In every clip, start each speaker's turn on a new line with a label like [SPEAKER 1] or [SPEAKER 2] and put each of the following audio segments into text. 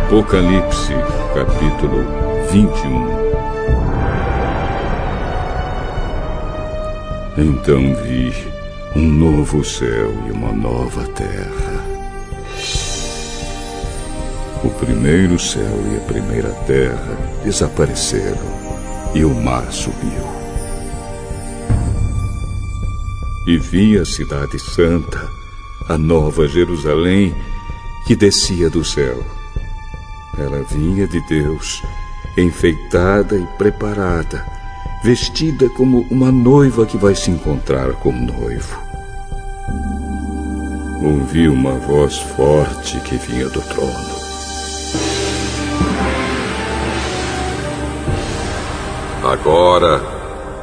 [SPEAKER 1] Apocalipse, capítulo 21. Então vi um novo céu e uma nova terra. O primeiro céu e a primeira terra desapareceram e o mar sumiu. E vi a cidade santa, a nova Jerusalém, que descia do céu. Ela vinha de Deus, enfeitada e preparada, vestida como uma noiva que vai se encontrar com o noivo. Ouvi uma voz forte que vinha do trono.
[SPEAKER 2] Agora,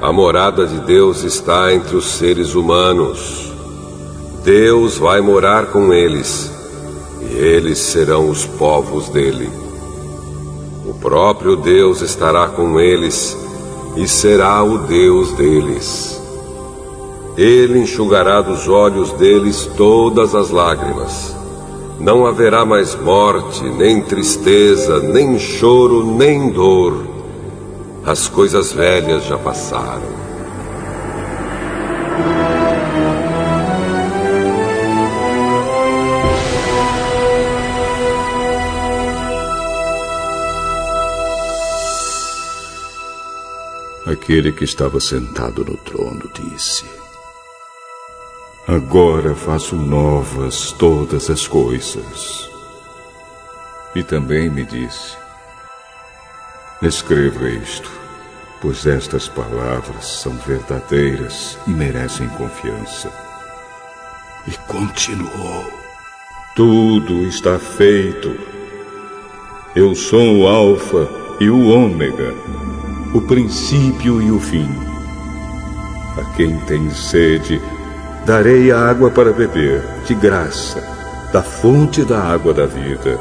[SPEAKER 2] a morada de Deus está entre os seres humanos. Deus vai morar com eles, e eles serão os povos dele. O próprio Deus estará com eles, e será o Deus deles. Ele enxugará dos olhos deles todas as lágrimas. Não haverá mais morte, nem tristeza, nem choro, nem dor. As coisas velhas já passaram.
[SPEAKER 1] Aquele que estava sentado no trono disse: Agora faço novas todas as coisas. E também me disse: Escreva isto, pois estas palavras são verdadeiras e merecem confiança. E continuou: Tudo está feito. Eu sou o Alfa e o Ômega, o princípio e o fim. A quem tem sede, darei a água para beber, de graça, da fonte da água da vida.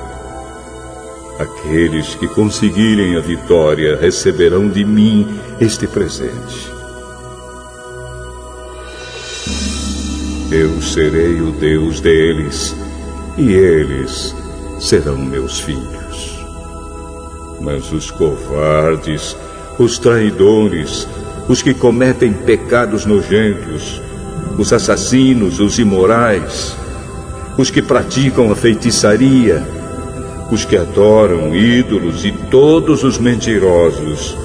[SPEAKER 1] Aqueles que conseguirem a vitória receberão de mim este presente. Eu serei o Deus deles, e eles serão meus filhos. Mas os covardes, os traidores, os que cometem pecados nojentos, os assassinos, os imorais, os que praticam a feitiçaria, os que adoram ídolos e todos os mentirosos.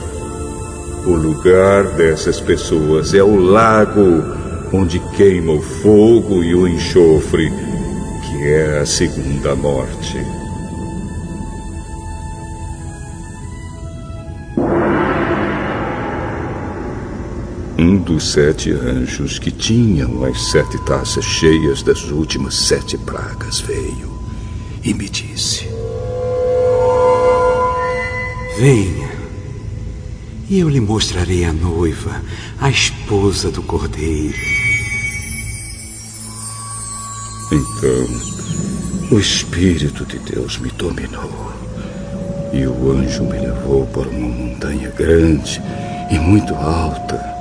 [SPEAKER 1] O lugar dessas pessoas é o lago onde queima o fogo e o enxofre, que é a segunda morte. Um dos 7 anjos que tinham as 7 taças cheias das últimas 7 pragas veio e me disse:
[SPEAKER 3] Venha, e eu lhe mostrarei a noiva, a esposa do Cordeiro.
[SPEAKER 1] Então, o Espírito de Deus me dominou, e o anjo me levou para uma montanha grande e muito alta.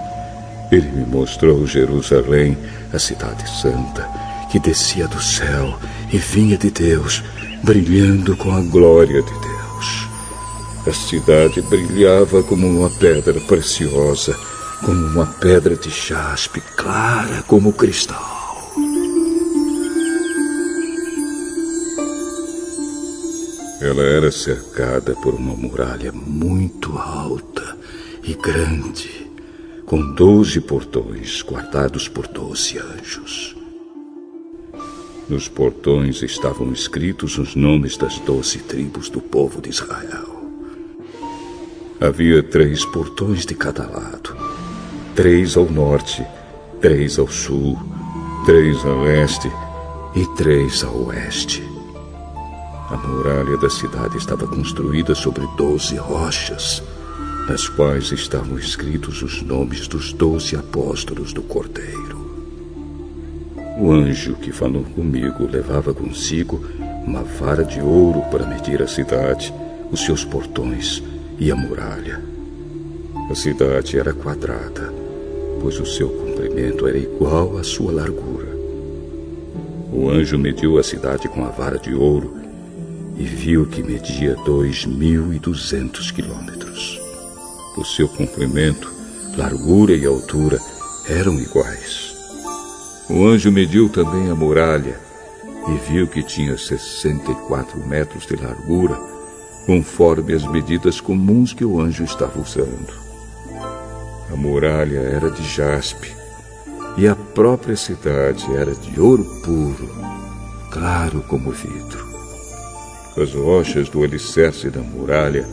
[SPEAKER 1] Ele me mostrou Jerusalém, a cidade santa, que descia do céu e vinha de Deus, brilhando com a glória de Deus. A cidade brilhava como uma pedra preciosa, como uma pedra de jaspe, clara como cristal. Ela era cercada por uma muralha muito alta e grande, com 12 portões guardados por 12 anjos. Nos portões estavam escritos os nomes das 12 tribos do povo de Israel. Havia 3 portões de cada lado, 3 ao norte, 3 ao sul, 3 a leste e 3 a oeste. A muralha da cidade estava construída sobre 12 rochas, nas quais estavam escritos os nomes dos 12 apóstolos do Cordeiro. O anjo que falou comigo levava consigo uma vara de ouro para medir a cidade, os seus portões e a muralha. A cidade era quadrada, pois o seu comprimento era igual à sua largura. O anjo mediu a cidade com a vara de ouro e viu que media 2.200 quilômetros. O seu comprimento, largura e altura eram iguais. O anjo mediu também a muralha e viu que tinha 64 metros de largura, conforme as medidas comuns que o anjo estava usando. A muralha era de jaspe e a própria cidade era de ouro puro, claro como vidro. As rochas do alicerce da muralha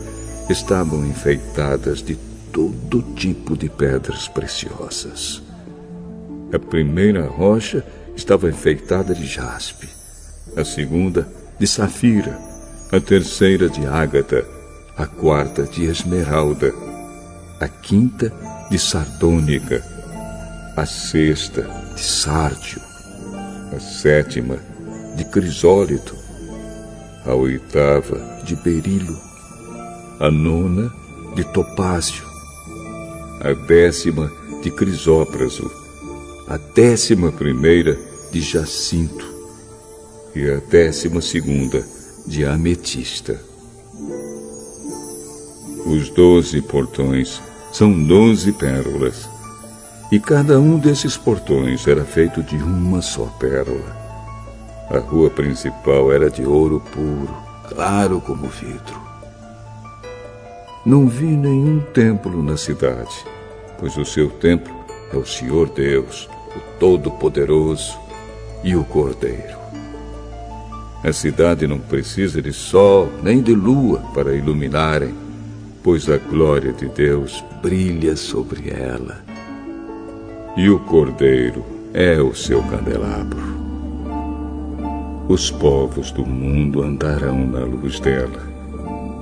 [SPEAKER 1] estavam enfeitadas de todo tipo de pedras preciosas. A primeira rocha estava enfeitada de jaspe, a segunda de safira, a terceira de ágata, a quarta de esmeralda, a quinta de sardônica, a sexta de sárdio, a sétima de crisólito, a oitava de berilo, a nona de topázio, a 10ª de crisópraso, a 11ª de jacinto e a 12ª de ametista. Os 12 portões são 12 pérolas, e cada um desses portões era feito de uma só pérola. A rua principal era de ouro puro, claro como vidro. Não vi nenhum templo na cidade, pois o seu templo é o Senhor Deus, o Todo-Poderoso e o Cordeiro. A cidade não precisa de sol nem de lua para iluminarem, pois a glória de Deus brilha sobre ela. E o Cordeiro é o seu candelabro. Os povos do mundo andarão na luz dela,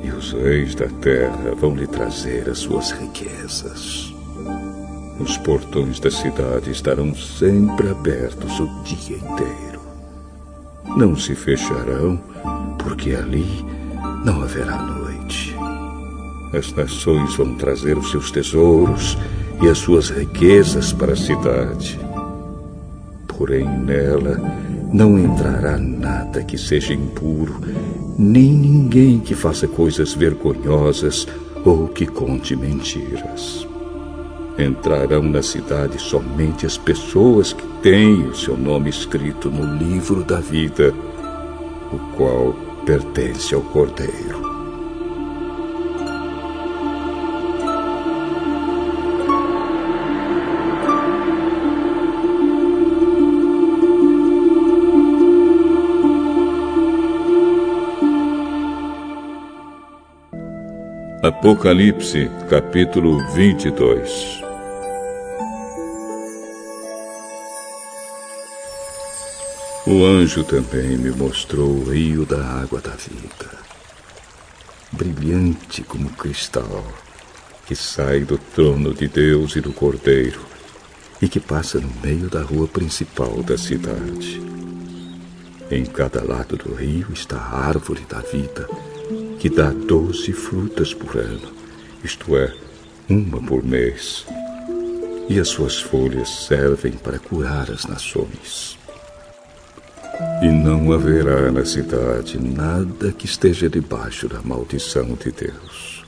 [SPEAKER 1] e os reis da terra vão lhe trazer as suas riquezas. Os portões da cidade estarão sempre abertos o dia inteiro. Não se fecharão, porque ali não haverá noite. As nações vão trazer os seus tesouros e as suas riquezas para a cidade. Porém, nela não entrará nada que seja impuro, nem ninguém que faça coisas vergonhosas ou que conte mentiras. Entrarão na cidade somente as pessoas que têm o seu nome escrito no livro da vida, o qual pertence ao Cordeiro. Apocalipse, capítulo 22. O anjo também me mostrou o rio da água da vida, brilhante como cristal, que sai do trono de Deus e do Cordeiro, e que passa no meio da rua principal da cidade. Em cada lado do rio está a árvore da vida, que dá 12 frutas por ano, isto é, uma por mês. E as suas folhas servem para curar as nações. E não haverá na cidade nada que esteja debaixo da maldição de Deus.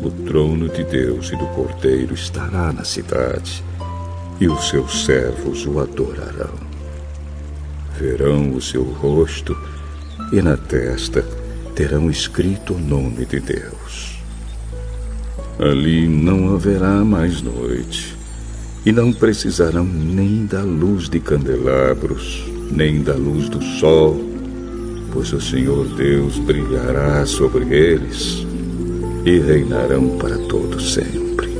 [SPEAKER 1] O trono de Deus e do Cordeiro estará na cidade, e os seus servos o adorarão. Verão o seu rosto, e na testa terão escrito o nome de Deus. Ali não haverá mais noite, e não precisarão nem da luz de candelabros, nem da luz do sol, pois o Senhor Deus brilhará sobre eles, e reinarão para todo sempre.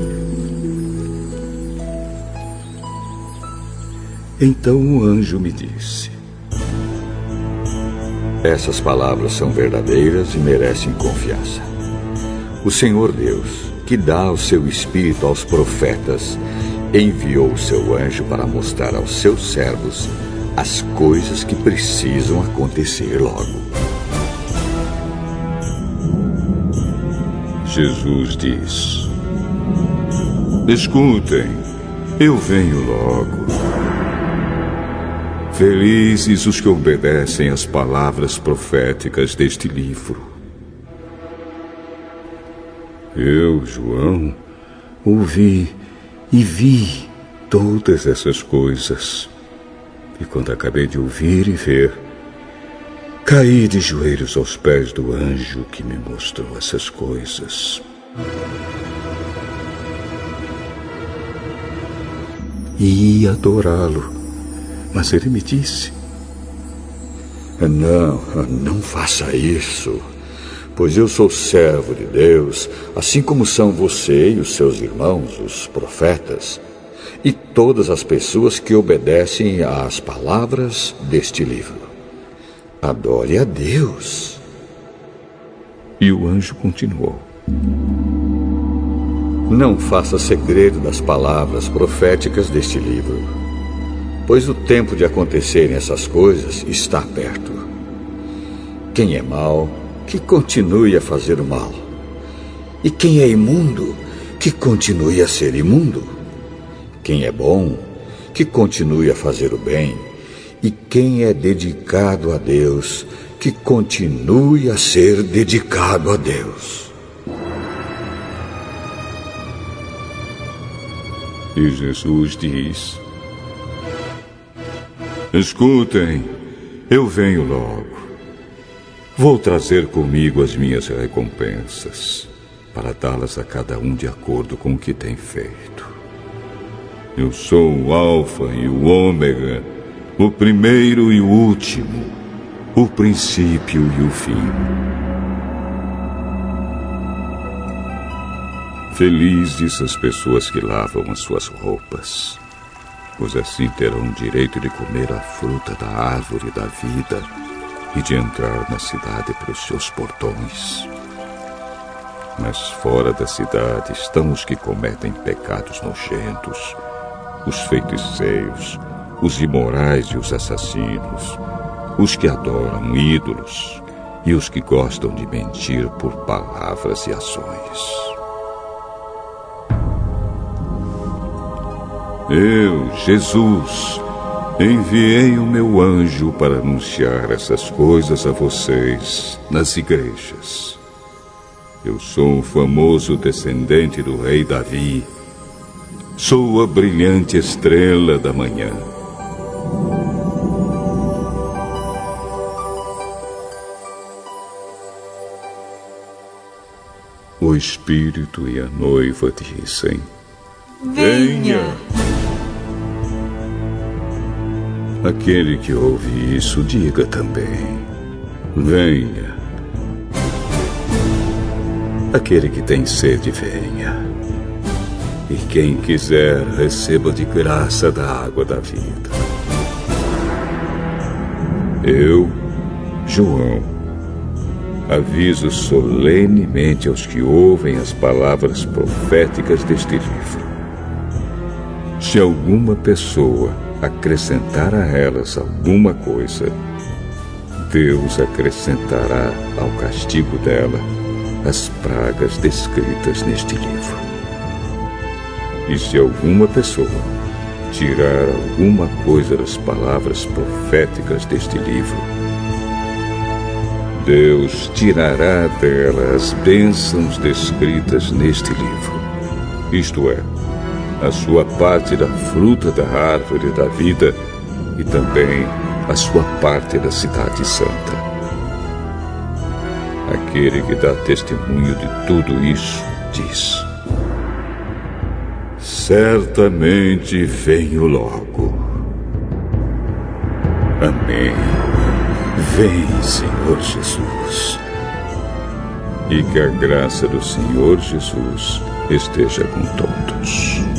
[SPEAKER 1] Então o anjo me disse:
[SPEAKER 4] essas palavras são verdadeiras e merecem confiança. O Senhor Deus, que dá o seu Espírito aos profetas, enviou o seu anjo para mostrar aos seus servos as coisas que precisam acontecer logo.
[SPEAKER 1] Jesus diz: escutem, eu venho logo. Felizes os que obedecem às palavras proféticas deste livro. Eu, João, ouvi e vi todas essas coisas. E quando acabei de ouvir e ver, caí de joelhos aos pés do anjo que me mostrou essas coisas. E ia adorá-lo, mas ele me disse:
[SPEAKER 4] Não faça isso, pois eu sou servo de Deus, assim como são você e os seus irmãos, os profetas, e todas as pessoas que obedecem às palavras deste livro. Adore a Deus.
[SPEAKER 1] E o anjo continuou:
[SPEAKER 4] Não faça segredo das palavras proféticas deste livro, pois o tempo de acontecerem essas coisas está perto. Quem é mau, que continue a fazer o mal. E quem é imundo, que continue a ser imundo. Quem é bom, que continue a fazer o bem. E quem é dedicado a Deus, que continue a ser dedicado a Deus.
[SPEAKER 1] E Jesus diz: Escutem, eu venho logo. Vou trazer comigo as minhas recompensas, para dá-las a cada um de acordo com o que tem feito. Eu sou o Alfa e o Ômega, o primeiro e o último, o princípio e o fim. Felizes as pessoas que lavam as suas roupas, pois assim terão direito de comer a fruta da árvore da vida e de entrar na cidade pelos seus portões. Mas fora da cidade estão os que cometem pecados nojentos, os feiticeiros, os imorais e os assassinos, os que adoram ídolos e os que gostam de mentir por palavras e ações. Eu, Jesus, enviei o meu anjo para anunciar essas coisas a vocês nas igrejas. Eu sou o famoso descendente do rei Davi. Sou a brilhante estrela da manhã. O Espírito e a noiva dizem:
[SPEAKER 5] Venha!
[SPEAKER 1] Aquele que ouve isso, diga também: venha. Aquele que tem sede, venha. E quem quiser, receba de graça da água da vida. Eu, João, aviso solenemente aos que ouvem as palavras proféticas deste livro. Se alguma pessoa acrescentar a elas alguma coisa, Deus acrescentará ao castigo dela as pragas descritas neste livro. E se alguma pessoa tirar alguma coisa das palavras proféticas deste livro, Deus tirará dela as bênçãos descritas neste livro, isto é, a sua parte da fruta da árvore da vida e também a sua parte da cidade santa. Aquele que dá testemunho de tudo isso diz: certamente venho logo. Amém. Vem, Senhor Jesus. E que a graça do Senhor Jesus esteja com todos.